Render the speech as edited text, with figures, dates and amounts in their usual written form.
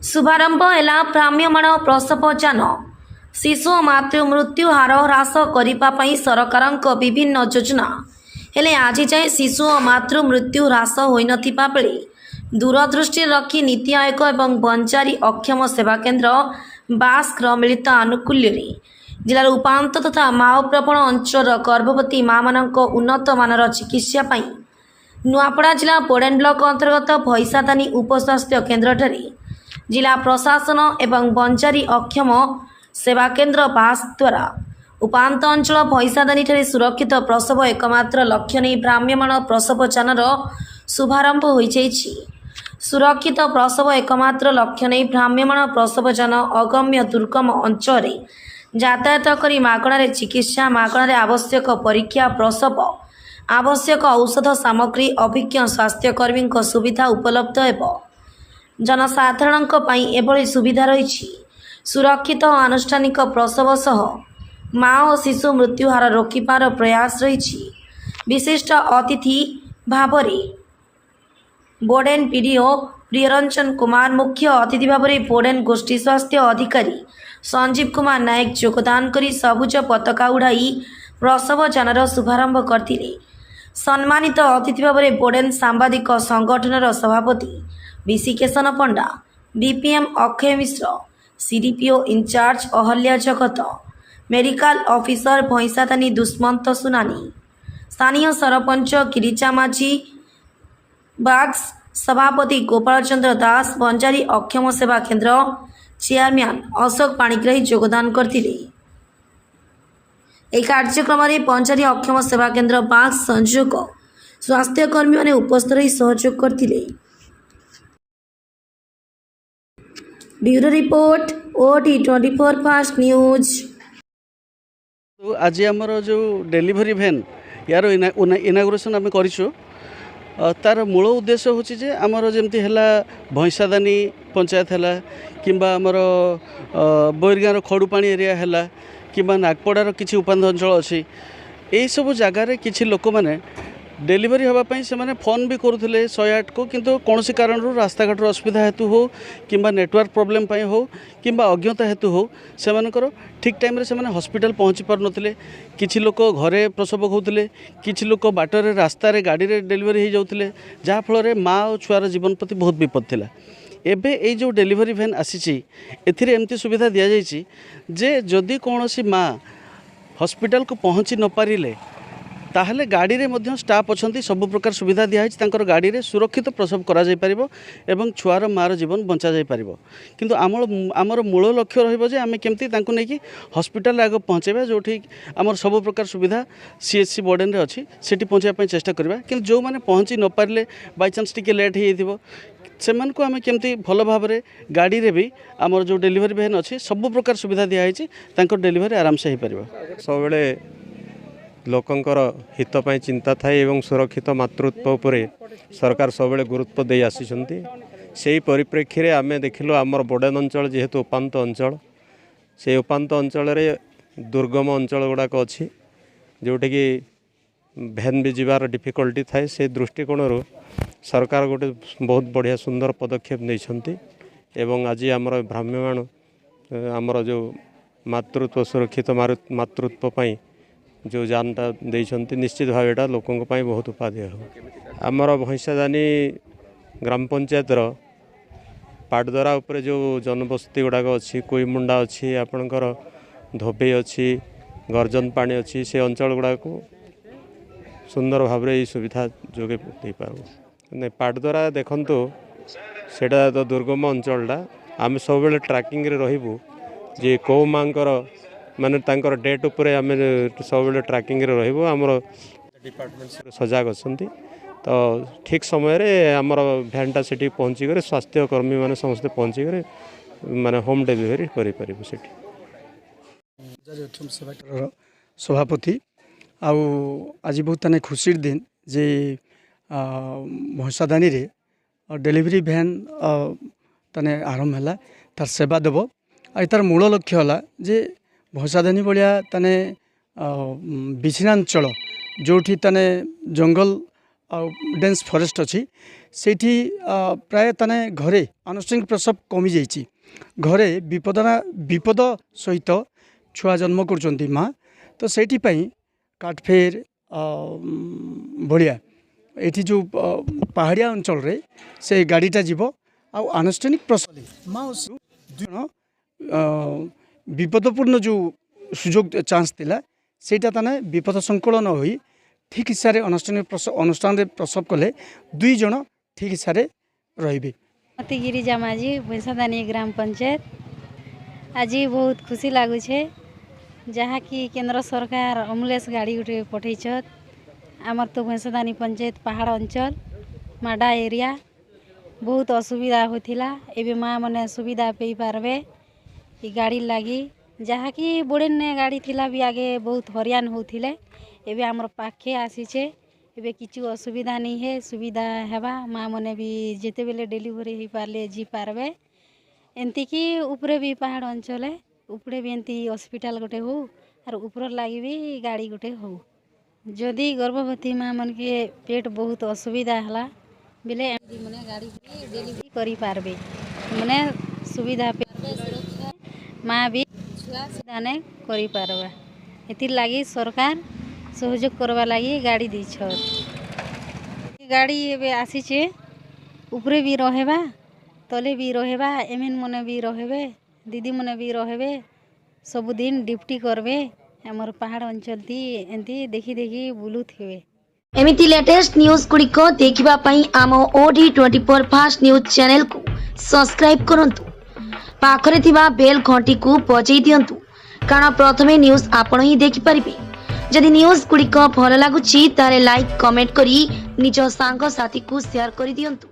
शुभारंभ है भ्राम्यमाण प्रसव जान शिशु और मातृ मृत्यु हार ह्रास करने सरकार विभिन्न योजना हेले आज जाए शिशु और मातृ मृत्यु ह्रास हो नथिबा बेले दूरदृष्टि रखी नीति आयोग और बंजारी अक्षम सेवा केन्द्र बास्कर मिलित आनुकूल्य जिलार उपात तथा माओ प्रवण अंचल गर्भवती माँ उन्नत मानर चिकित्सा पाई नुआपड़ा जिला बोडेन ब्लॉक अंतर्गत भैसादानी उपस्वास्थ्य केन्द्र जिला प्रशासन एवं बंजारी अक्षम सेवा केन्द्र बास द्वारा उपात अंचल भैसादानी सुरक्षित प्रसव एकमात्र लक्ष्य नहीं भ्राम्यमाण प्रसव यानर शुभारंभ हो सुरक्षित प्रसव एकमात्र लक्ष्य नहीं भ्राम्यमाण प्रसव यान अगम्य दुर्गम अंचल यातायात कर मागणार चिकित्सा मागणार आवश्यक परीक्षा प्रसव आवश्यक औषध सामग्री अभिज्ञ स्वास्थ्यकर्मी सुविधा उपलब्ध हो जनसाधारण एभली सुविधा रही सुरक्षित और आनुष्ठानिक प्रसव सह माँ और शिशु मृत्यु हार रोकबार प्रयास रही विशिष्ट अतिथि भाव बोडेन पीडीओ प्रियरंजन कुमार मुख्य अतिथि भाव बोडेन गोष्ठी स्वास्थ्य अधिकारी संजीव कुमार नायक योगदान कर सबुज पताका उड़ाई प्रसव यानर शुभारंभ करते सम्मानित अतिथि भाव बोडेन सांबादिक संगठन सभापति बीसी केशन पंडा बीपीएम अक्षय मिश्र सीडीपीओ इंचार्ज अहल्या जगत मेडिकल ऑफिसर भैंसादानी दुष्मंत सुनानी स्थानीय सरपंच गिरिजा माझी बाग्स सभापति गोपाल चंद्र दास बंजारी अक्षम सेवा केन्द्र चेयरमैन अशोक पाणिग्राही योगदान करते कार्यक्रम में बंजारी अक्षम सेवा केन्द्र बाग्स संयोजक स्वास्थ्यकर्मी मैंने उपस्थित रही सहयोग करते। Bureau report OT 24 fast news. तो आज आमर जो डेलीवरी भैन यार इनागुरेसन आम करूँ तार मूल उद्देश्य हूँ आमर जमती है भैंसादानी पंचायत है कि आमर बोरगाँव खड़ुपाणी एरिया है कि नागपड़ार किसी उपांत अंचल अच्छी यही सब जगार किसी लोक मैंने डेलीवरी होगापाई से मैंने फोन भी करुले 108 को किंतु कौन सी कारण रास्ता घाटर असुविधा हेतु हो कि नेटवर्क प्रोब्लेम हो कि अज्ञता हेतु हो से ठीक टाइम से हॉस्पिटल पहुँची पार नथिले किछि लोक घरे प्रसव होते किछि लोक बाटर रास्तार गाड़ी रे डेलीवरी हो जाते जहाँफल माँ और छुआर जीवन प्रति बहुत विपद थिला। एबे ये जो डेलीवरी वैन आसी एमती सुविधा दि जाइए जे जदि कौन सी माँ हॉस्पिटल को पहुँची न पारिले ताहले गाड़ी रे मध्य स्टाफ अच्छा सब प्रकार सुविधा दिखाई गाड़ी रे सुरक्षित प्रसव करा जाय परिबो एवं छुआर मार जीवन बंचा जाय परिबो किंतु आमर मूल लक्ष्य रहिबो जे आमे केमती तांको नै कि हॉस्पिटल आगे पहुँचेबा जोठी आमर सब प्रकार सुविधा सीएचसी बोर्डन रे अछि सेठी पहुँचा पय चेष्टा करबा किंतु जो माने पहुँची न पारिले बाय चांस टिके लेट हे जइथिबो सेमान को आमे केमती भल भाव रे गाड़ी रे भी आमर जो डेलीवरी वैन अछि सब प्रकार सुविधा दिया है तांको डेलीवरी आराम से हो परिबो सब बेले लोकंकर हित पाई चिंता थाए एवं सुरक्षित मातृत्व उपरे सरकार सब गुरुत्व दे आसीचंती से परिप्रेक्षी रे आमे देखिलो आमर बोडेन अंचल जेहेतु उपांत अंचल से उपांत अंचल रे दुर्गम अंचल गुड़ाक अच्छी जोटे कि भैन भी जीवार डिफिकल्टी थाए से दृष्टिकोण सरकार गोटे बहुत बढ़िया सुंदर पदक्षेप नहीं एवं आज आमर भ्राम्यमाण आमर जो मातृत्व सुरक्षित मातृत्व पाई जो जानटा देइछंती निश्चित भाव एटा लोकों बहुत उपादेय हो आमर भैंसादानी ग्राम पंचायत पाटदरा उपरे जो जनबस्ती गुड़ाक अच्छी कोईमुंडा अच्छी आपणकर धोबे अच्छी गर्जन पानी अच्छी से अंचल गुड़ाक सुंदर भाव में सुविधा जोगे दे पार पाटदरा देखंतु सेटा तो दुर्गम अंचलटा आम सब ट्रैकिंग रे रहिबु जे कौ मांकर माने तांकर डेट उपरे आम सब ट्रैकिंग रे रहिबु आमर डिपार्टमेंट सजाग अछंती तो ठीक समय रे आमर भैनटा सेठी पहुँची करे स्वास्थ्य कर्मी माने समस्त पहुँची करे माने होम डिलीवरी करि परिबु सेठी सभापति आउ आज बहुत तने खुशी दिन जे भैंसादानी रे डेलीवरी वैन तने आरंभ है तार सेवा देव आ तार मूल लक्ष्य है जे भैंसादानी भाया तने विच्छिन्नांचल जोठी तने जंगल डेन्स फॉरेस्ट अच्छी से प्राय ताने घरे आनुष्ठानिक प्रसव कमी जाइए घरे विपद सहित छुआ जन्म कर माँ तो से काटफेर भाया ये जो पहाड़िया अंचल रे से गाड़ीटा जीव आनुष्ठानिक प्रसव माँ जन विपदपूर्ण जो सुजोग चान्स थिला सेटा ताने विपद संकुलन होई ठीक हिसाब से अनुष्ठान प्रसव कले दुई जन ठीक हिसाब से रही। मती गिरिजा माझी भैंसादानी ग्राम पंचायत आज बहुत खुशी लगुचे जहाँ कि केंद्र सरकार एम्बुलेंस गाड़ी गोटे पठेछत आमर तो भैंसादानी पंचायत पहाड़ अंचल माडा एरिया बहुत असुविधा होतिला एबे माँ मने सुविधा पे पारबे ई गाड़ी लगी जहाँ कि बोड़ेन गाड़ी थिला भी आगे बहुत हरियान होतिले एबे आमर पाखे आसीचे एबे किछु असुविधा नहीं है सुविधा हेबा माँ मने भी जेते बेले डिलीवरी हो पारले जी पारबे एंती कि ऊपरे भी पहाड़ अंचल है ऊपरे भी एंती हॉस्पिटल गोटे हो और ऊपर लगी भी गाड़ी गोटे हो जदि गर्भवती माँ मन के पेट बहुत असुविधा हला बेले एमडी मने गाड़ी भी डिलीवरी करी पारबे मने सुविधा पे सुरक्षा माँ भी छुआ सीधा ने करी पारबा एतिर लागी सरकार सहयोग करवा लगी गाड़ी दी गाड़ी एबे आसीचे ऊपरे भी रहेबा तले भी रहेबा एमएन मने भी रहेबे दीदी मने भी रहेबे सबुदिन ड्यूटी करबे हमर पहाड़ अंचल थी एंती देखी देखी बुलू थे एमिति लेटेस्ट न्यूज गुड़िक देखिबा पई आम OD24 फास्ट न्यूज चैनल को सब्सक्राइब करंतु पाखरे थिबा बेल घंटी को बजाई दियंतु कारण प्रथमे न्यूज आपण ही देखि परिबे जदि न्यूज गुड़िक भल लागुची तारे लाइक कमेंट करी निज सांग साथी को शेयर करि दियंतु।